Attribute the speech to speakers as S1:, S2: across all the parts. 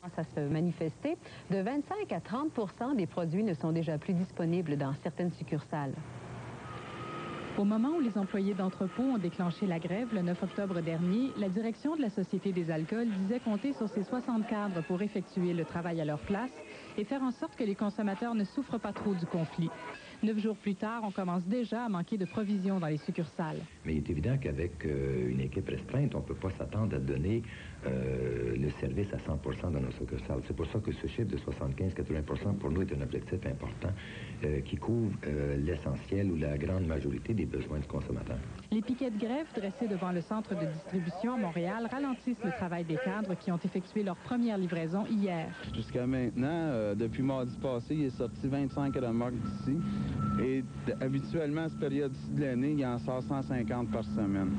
S1: À se manifester, de 25 à 30 des produits ne sont déjà plus disponibles dans certaines succursales.
S2: Au moment où les employés d'entrepôt ont déclenché la grève le 9 octobre dernier, la direction de la Société des alcools disait compter sur ses 60 cadres pour effectuer le travail à leur place et faire en sorte que les consommateurs ne souffrent pas trop du conflit. 9 jours plus tard, on commence déjà à manquer de provisions dans les succursales.
S3: Mais il est évident qu'avec une équipe restreinte, on ne peut pas s'attendre à donner le service à 100% dans nos succursales. C'est pour ça que ce chiffre de 75-80% pour nous est un objectif important qui couvre l'essentiel ou la grande majorité des besoins du consommateur.
S2: Les piquets de grève dressés devant le centre de distribution à Montréal ralentissent le travail des cadres qui ont effectué leur première livraison hier.
S4: Jusqu'à maintenant, depuis mardi passé, il est sorti 25 remorques d'ici. Et habituellement, à cette période-ci de l'année, il en sort 150 par semaine.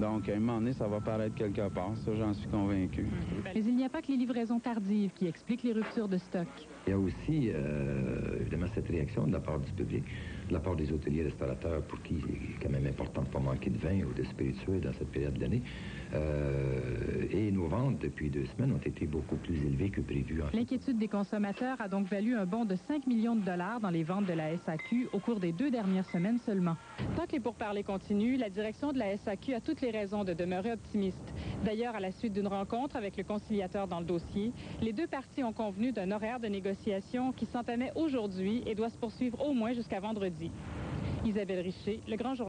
S4: Donc, à un moment donné, ça va paraître quelque part. Ça, j'en suis convaincu.
S2: Mais il n'y a pas que les livraisons tardives qui expliquent les ruptures de stock.
S3: Il y a aussi, évidemment, cette réaction de la part du public, de la part des hôteliers restaurateurs, pour qui il est quand même important de ne pas manquer de vin ou de spiritueux dans cette période de l'année. Et nos ventes, depuis 2 semaines, ont été beaucoup plus élevées que prévu.
S2: L'inquiétude des consommateurs a donc valu un bond de 5 millions de dollars dans les ventes de la SAQ au cours des 2 dernières semaines seulement. Tant que les pourparlers continuent, la direction de la SAQ a toutes les raisons de demeurer optimiste. D'ailleurs, à la suite d'une rencontre avec le conciliateur dans le dossier, les 2 parties ont convenu d'un horaire de négociation qui s'entamait aujourd'hui et doit se poursuivre au moins jusqu'à vendredi. Isabelle Richer, Le Grand Journal.